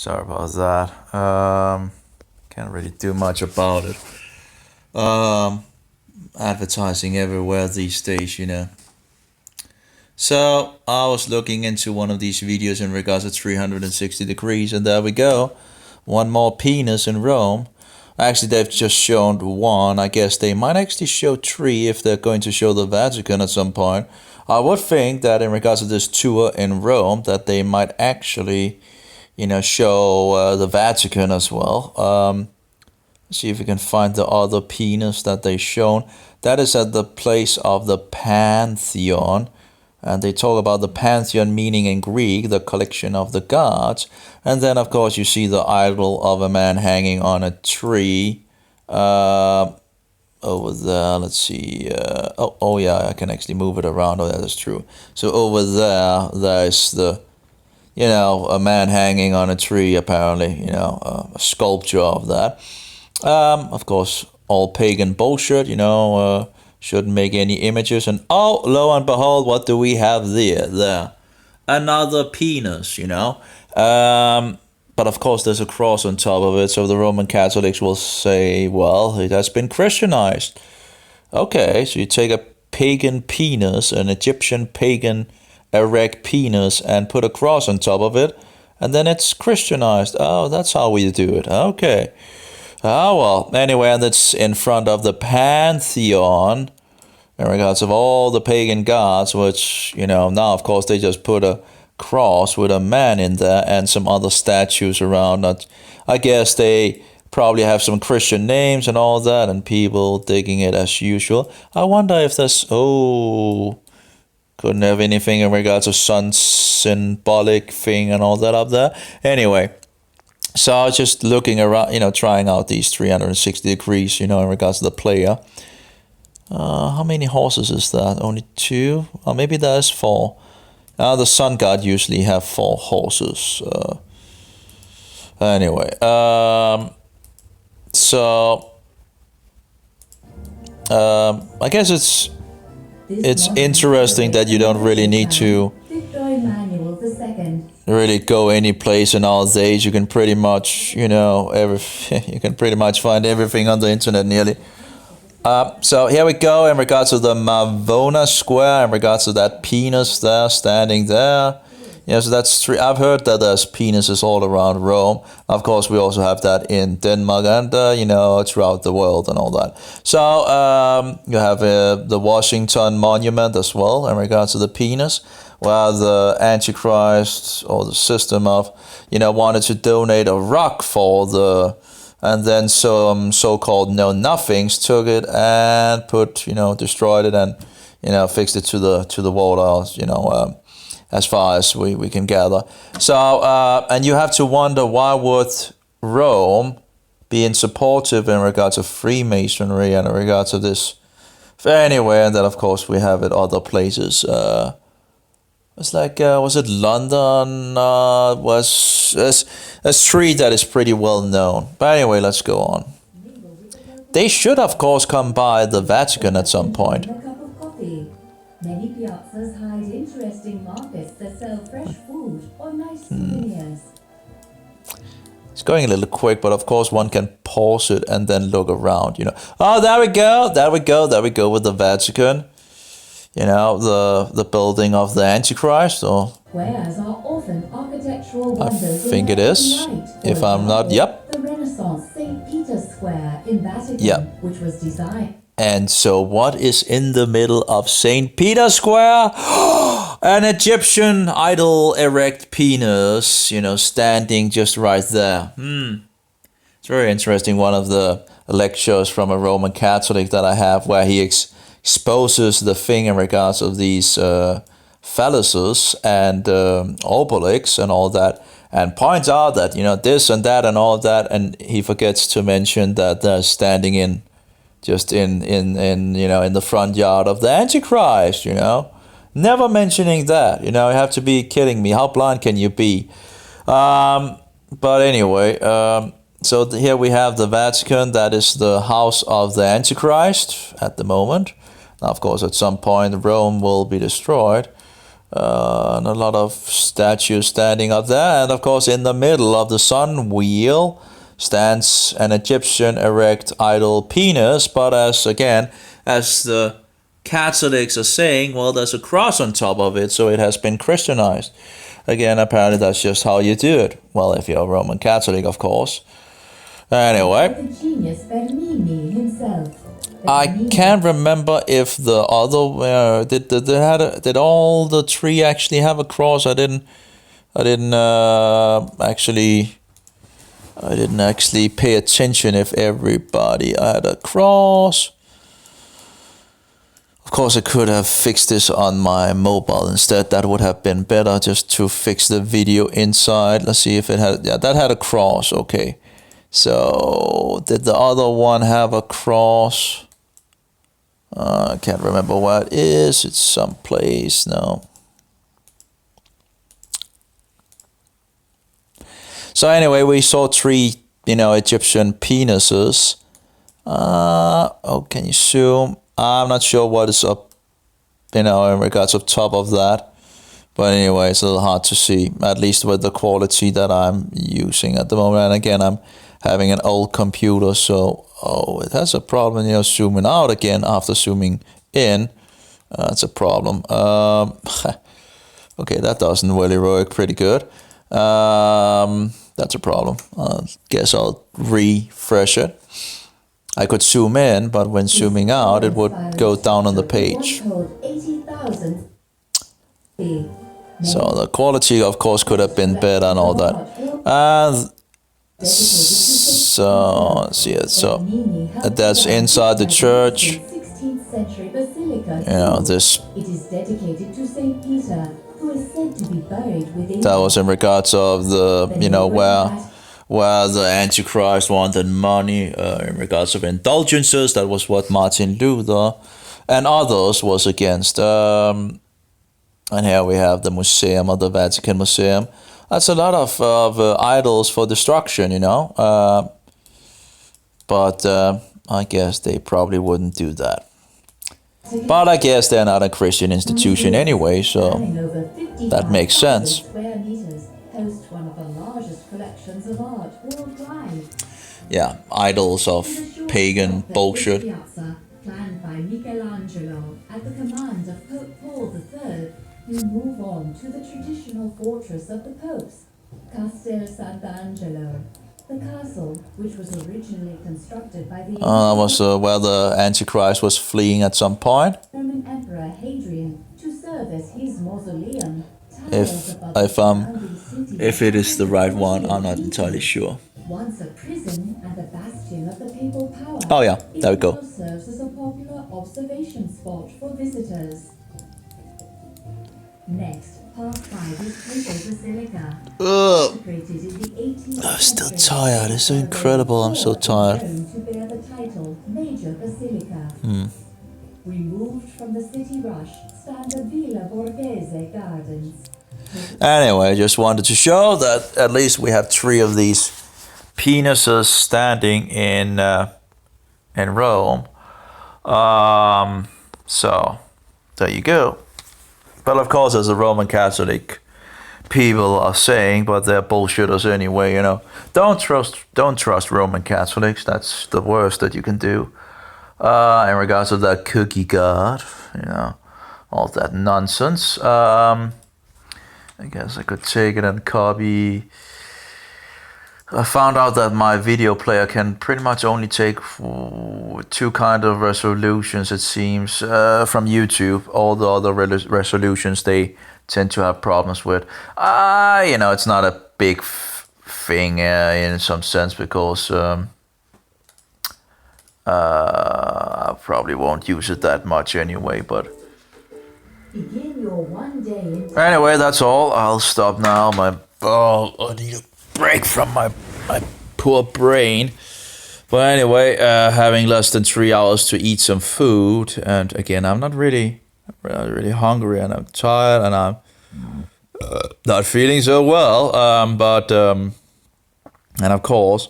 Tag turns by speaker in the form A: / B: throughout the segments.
A: Sorry about that. Can't really do much about it. Um, Advertising everywhere these days. So I was looking into one of these videos in regards to 360 degrees, and there we go. One more penis in Rome. Actually, they've just shown one. I guess they might actually show three if they're going to show the Vatican at some point. I would think that in regards to this tour in Rome, that they might actually show the Vatican as well. See if we can find the other penis that they shown. That is at the place of the Pantheon. And they talk about the Pantheon meaning in Greek, the collection of the gods. And then, of course, you see the idol of a man hanging on a tree. Over there, let's see. Oh, yeah, I can actually move it around. Oh, yeah, that's true. So over there's a man hanging on a tree, apparently, a sculpture of that. Of course, all pagan bullshit, shouldn't make any images. And oh, lo and behold, what do we have there? Another penis. But of course, there's a cross on top of it, so the Roman Catholics will say, well, it has been Christianized. Okay, so you take a pagan penis, an Egyptian pagan erect penis, and put a cross on top of it, and then it's Christianized. Oh, that's how we do it. Okay. Oh, well, anyway, and it's in front of the Pantheon in regards of all the pagan gods, which, now, of course, they just put a cross with a man in there and some other statues around. I guess they probably have some Christian names and all that, and people digging it as usual. I wonder if there's, couldn't have anything in regards to sun symbolic thing and all that up there. Anyway, so I was just looking around, trying out these 360 degrees, in regards to the player. How many horses is that? Only two? Or maybe there's four. The sun god usually have four horses. Anyway, so I guess it's interesting that you don't really need to really go any place in our days. You can pretty much, you can pretty much find everything on the internet nearly. So here we go in regards to the Mavona Square, in regards to that penis there, standing there. So that's three. I've heard that there's penises all around Rome. Of course, we also have that in Denmark and, throughout the world and all that. So you have the Washington Monument as well in regards to the penis, where the Antichrist or the system of, wanted to donate a rock for the... And then some so-called know-nothings took it and destroyed it and, fixed it to the water, as far as we can gather. So, and you have to wonder, why would Rome being supportive in regards to Freemasonry and in regards to this? Anyway, and then of course we have it other places. It's like, was it London? Was a street that is pretty well known. But anyway, let's go on. They should, of course, come by the Vatican at some point.
B: Many piazzas hide interesting markets that sell fresh food or nice souvenirs.
A: It's going a little quick, but of course one can pause it and then look around, Oh, there we go with the Vatican. The building of the Antichrist, or...
B: Squares are often architectural wonders.
A: I think it is. If I'm not, yep.
B: The Renaissance St. Peter's Square in Vatican,
A: yep.
B: Which was designed...
A: And so what is in the middle of St. Peter's Square? An Egyptian idol erect penis, standing just right there. It's very interesting. One of the lectures from a Roman Catholic that I have, where he exposes the thing in regards of these phalluses and obelisks and all that, and points out that, this and that and all that, and he forgets to mention that they're standing in the front yard of the Antichrist, Never mentioning that, you have to be kidding me. How blind can you be? But anyway, so here we have the Vatican. That is the house of the Antichrist at the moment. Now, of course, at some point, Rome will be destroyed. And a lot of statues standing up there. And of course, in the middle of the sun wheel stands an Egyptian erect idol penis. But as the Catholics are saying, well, there's a cross on top of it, so it has been Christianized. Again, apparently that's just how you do it. Well, if you're a Roman Catholic, of course. Anyway,
B: The genius Bernini himself.
A: I can't remember if the other did all the three actually have a cross. I didn't actually pay attention if everybody had a cross. Of course, I could have fixed this on my mobile instead. That would have been better, just to fix the video inside. Let's see if it had. Yeah, that had a cross. Okay. So, did the other one have a cross? I can't remember where it is. It's someplace now. So anyway, we saw three, Egyptian penises. Can you zoom? I'm not sure what is up, in regards of top of that. But anyway, it's a little hard to see, at least with the quality that I'm using at the moment. And again, I'm having an old computer, so it has a problem, zooming out again after zooming in. That's a problem. Okay, that doesn't really work pretty good. That's a problem. I guess I'll refresh it. I could zoom in, but when zooming out, it would go down on the page. So the quality, of course, could have been better and all that. So let's see it. So that's inside the church. This.
B: It is dedicated to Saint Peter, who is said to be buried within.
A: That was in regards of the, where the Antichrist wanted money, in regards of indulgences. That was what Martin Luther and others was against. And here we have the Museum of the Vatican Museum. That's a lot of idols for destruction, but I guess they probably wouldn't do that. But I guess they're not a Christian institution anyway, so that makes sense. Yeah, idols of pagan bullshit.
B: Planned by Michelangelo at the command of Pope Paul III, we move on to the traditional fortress of the popes, Castel Sant'Angelo. The castle, which was originally constructed by the
A: that was where the Antichrist was fleeing at some point.
B: Roman Emperor Hadrian to serve as his mausoleum.
A: If it is the right one, I'm not entirely sure.
B: Once a prison and a bastion of the papal power.
A: Oh yeah, there we go.
B: It now serves as a popular observation spot for visitors. Next, Park 5 is Papal Basilica. Consecrated in the 18th
A: I'm still
B: century.
A: tired. It's so incredible. I'm so tired.
B: Known to bear the title Major Basilica. Removed from the city rush stand the Villa Borghese Gardens.
A: Anyway, I just wanted to show that at least we have three of these penises standing in Rome. So there you go. But of course, as the Roman Catholic people are saying, but they're bullshitters anyway. Don't trust Roman Catholics. That's the worst that you can do. In regards to that cookie god, all that nonsense. I guess I could take it and copy. I found out that my video player can pretty much only take two kind of resolutions, it seems, from YouTube. All the other resolutions they tend to have problems with. It's not a big thing in some sense, because I probably won't use it that much anyway, but
B: Begin your one day in
A: anyway, that's all. I'll stop now. I need a break from my poor brain. But anyway, having less than 3 hours to eat some food, and again, I'm not really hungry, and I'm tired, and I'm not feeling so well. And of course,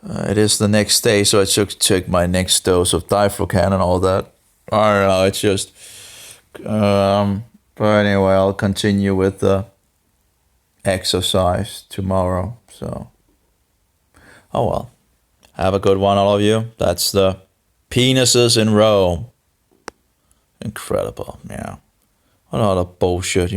A: it is the next day, so I took my next dose of Diflucan and all that. I don't know. It's just But anyway, I'll continue with the exercise tomorrow. So, oh well. Have a good one, all of you. That's the penises in Rome. Incredible, yeah. What all the bullshit,